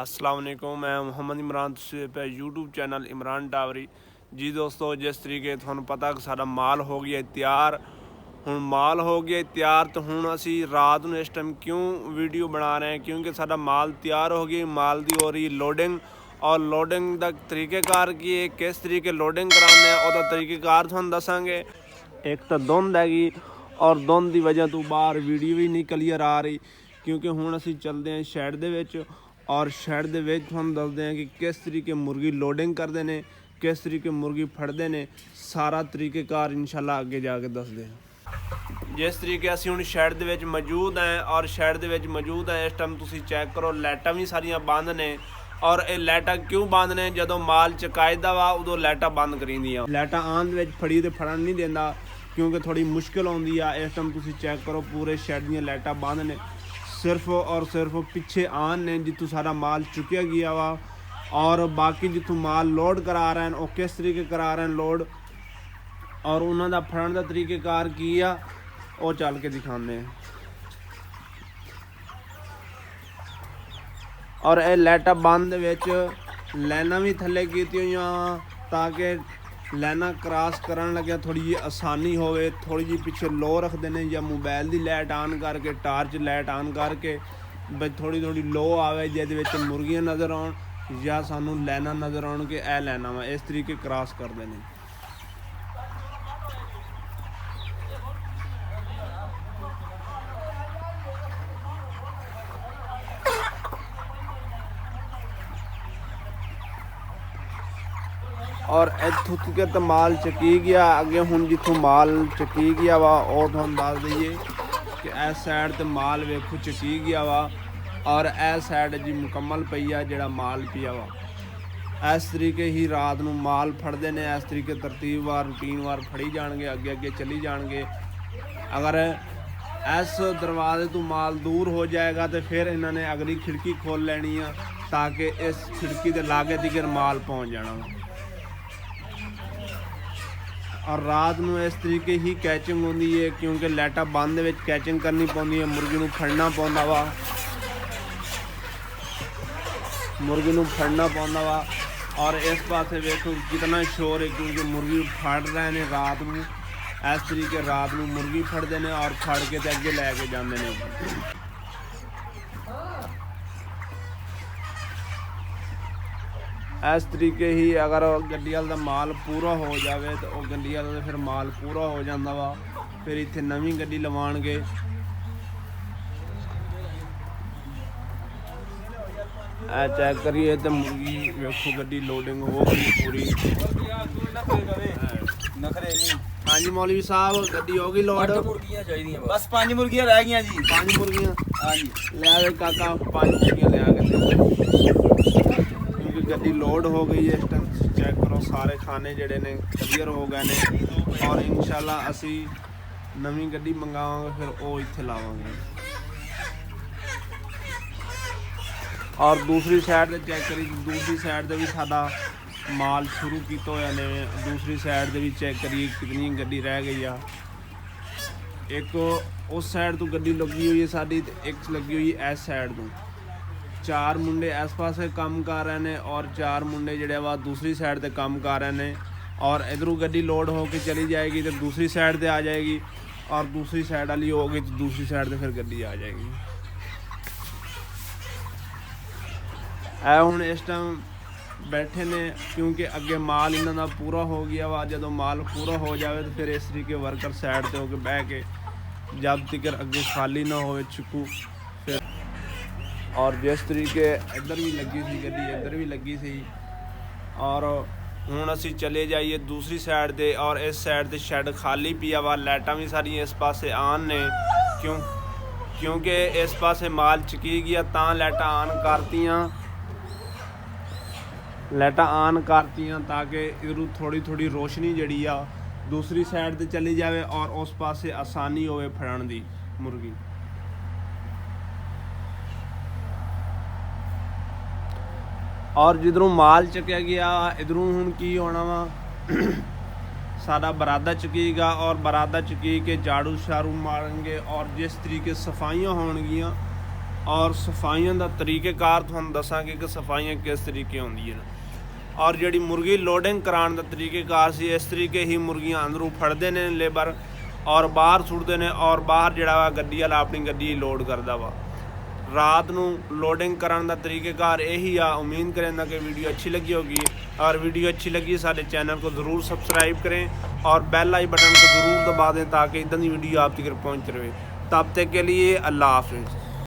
अस्सलाम वालेकुम, मैं मुहम्मद इमरान तुसीं पे यूट्यूब चैनल इमरान टावरी जी। दोस्तों, जिस तरीके तुहानूं पता कि साडा माल हो गया तैयार। हुण माल हो गया तैयार तो हुण असी रात नूं इस टाइम क्यों वीडियो बना रहे हैं, क्योंकि साडा माल तैयार हो गया। माल दी हो रही लोडिंग और लोडिंग दा तरीक़ेकार की है, किस तरीके लोडिंग कराने उहदा तरीक़ेकार तुहानूं दसांगे। एक तो धुंध हैगी और धुंध की वजह तो बाहर वीडियो भी नहीं क्लीयर आ रही, क्योंकि हुण असी चलते हैं शैड दे विच और शैड दे विच तुहानूं दसदे हैं कि किस तरीके मुर्गी लोडिंग करते हैं, किस तरीके मुर्गी फड़ते हैं। सारा तरीक़ेकार इंशाल्लाह अगे जाके दसदे हैं। जिस तरीके असी हुण शैड दे विच मौजूद हैं और शैड दे विच मौजूद हैं, इस टाइम तुसीं चैक करो लाइटां भी सारियां बंद ने। और ये लाइटां क्यों बंद ने? जदों माल चकाईदा वा उदों लाइटां बंद करींदियां। लाइटां आन दे विच फड़ी ते फड़न नहीं देंदा, क्योंकि थोड़ी मुश्किल आउंदी आ। इस टाइम तुसीं चैक करो पूरे शैड दीयां लाइटां बंद ने, सिर्फ और सिर्फ पिछे आन ने जितों सारा माल चुकिया गया वा। और बाकी जितों माल लोड करा रहे हैं वो किस तरीके करा रहे हैं लोड, और उन्हों का फड़न का तरीक़ेकार की आ वो चल के दिखाने हैं। और ये लाइटां बंद विच लाइनां भी थल्ले कीतियां होईयां ताकि लाइनां क्रॉस करन लग्या थोड़ी जी आसानी होवे। थोड़ी जी पिछे लो रखते हैं या मोबाइल की लाइट ऑन करके, टार्च लाइट ऑन करके बई थोड़ी थोड़ी लो आवे, जिहदे विच मुर्गियां नज़र आउण या सानू लाइनां नज़र आउण कि ए लाइनां वा। इस तरीके क्रॉस करते हैं। और इत्थों तक तो माल चकी गया। अगे हुण जिथों माल चकी गया वा वो तुहानूं दस दईए कि इस साइड ते माल वेखो चकी गया वा और इस साइड जी मुकम्मल पई आ जिहड़ा माल पिया वा। इस तरीके ही रात नूं माल फड़दे ने, इस तरीके तरतीबवार रूटीनवार फड़ी जाणगे, अगे अगे चली जाणगे। अगर इस दरवाजे तो माल दूर हो जाएगा तो फिर इन्होंने अगली खिड़की खोल लैनी है ताकि इस खिड़की के लागे तिकर माल पहुँच जाना। और रात नूं इस तरीके ही कैचिंग होंदी है, क्योंकि लाइटां बंद विच कैचिंग करनी पौंदी है। मुर्गी नूं फड़ना पौंदा वा, मुर्गी नूं फड़ना पौंदा वा। और इस पासे वेखो कितना शोर है, क्योंकि मुर्गी फड़ रहे हैं रात नूं। इस तरीके रात नूं मुर्गी फड़ते हैं और फड़ के ते अगे लैके जाते हैं। इस तरीके ही अगर गड्डी वाले का माल पूरा हो जाए तो वह गड्डी वाले फिर माल पूरा हो जाता वा, फिर इत्थे नवीं गड्डी लवाणगे। चेक करिए तो मुर्गी वेखो गड्डी लोडिंग हो गई पूरी। हाँ जी मौलवी साहब, गड्डी हो गई लोड। बस 5 मुर्गियां रह गई जी। 5 मुर्गियां? हाँ जी, लिया काका 5 मुर्गियां लिया के, क्योंकि गड्डी लोड हो गई है। इस टाइम चेक करो सारे खाने जड़े ने क्लीयर हो गए ने। और इंशाल्लाह असी नवी गड्डी मंगावांगे, फिर वो इत्थे लावांगे। और दूसरी साइड से चेक करी, दूसरी साइड से भी साडा माल शुरू किया होया ने। दूसरी साइड से भी चेक करिए कितनी गड्डी रह गई आ। एक उस साइड तो गड्डी लगी हुई है साडी, एक लगी हुई इस साइड तो। 4 मुंडे इस पासे काम कर रहे हैं और 4 मुंडे जिहड़े वा दूसरी साइड ते काम कर रहे हैं। और इधरों गड्डी लोड होकर चली जाएगी तो दूसरी साइड ते आ जाएगी, और दूसरी साइड वाली होगी तो दूसरी साइड ते फिर गड्डी आ जाएगी। ऐ हुण इस टाइम बैठे ने, क्योंकि अगे माल इन्हां दा पूरा हो गया वा। जदों माल पूरा हो जाए तो फिर इस तरीके वर्कर साइड ते होकर बह के जब तक अगे खाली ना हो चुकू फिर। और जिस तरीके इधर भी लगी सी गड्डी, इधर भी लगी सी। और हुण असी चले जाइए दूसरी साइड ते, और इस साइड ते शैड खाली पिया वा। लाइटां भी सारियां इस पासे आन ने, क्योंकि इस पासे माल चकी गया तां लाइटां आन करतियां। लाइटां आन करतियां ताकि इधरों थोड़ी थोड़ी रोशनी जड़ी आ दूसरी साइड ते चली जाए और उस पासे आसानी होवे फड़न दी मुर्गी। और जिधरों माल चकिया गया इधरों हुण की होना वा, साडा बरादा चुकीगा और बरादा चुकी के झाड़ू शाड़ू मारेंगे। और जिस तरीके सफाइयाँ होणगियां ਔਰ ਸਫਾਈਆਂ ਦਾ ਤਰੀਕੇਕਾਰ ਤੁਹਾਨੂੰ ਦੱਸਾਂਗੇ ਕਿ ਸਫਾਈਆਂ ਕਿਸ ਤਰੀਕੇ ਹੁੰਦੀਆਂ ਨੇ। ਔਰ ਜਿਹੜੀ ਮੁਰਗੀ ਲੋਡਿੰਗ ਕਰਾਉਣ ਦਾ ਤਰੀਕੇਕਾਰ ਸੀ, ਇਸ ਤਰੀਕੇ ਹੀ ਮੁਰਗੀਆਂ ਅੰਦਰੋਂ ਫੜਦੇ ਨੇ ਲੇਬਰ ਔਰ ਬਾਹਰ ਸੁੱਟਦੇ ਨੇ ਔਰ ਬਾਹਰ ਜਿਹੜਾ ਵਾ ਗੱਡੀ ਵਾਲਾ ਆਪਣੀ ਗੱਡੀ ਲੋਡ ਕਰਦਾ ਵਾ। ਰਾਤ ਨੂੰ ਲੋਡਿੰਗ ਕਰਨ ਦਾ ਤਰੀਕੇਕਾਰ ਇਹੀ ਆ। उम्मीद करें कि वीडियो अच्छी लगी होगी, और वीडियो अच्छी लगी सारे चैनल को ज़रूर सब्सक्राइब करें और बेल आई बटन को ज़रूर दबा दें ताकि इतनी वीडियो आप तक पहुँच रहे। तब तक के लिए अल्लाह हाफिज़।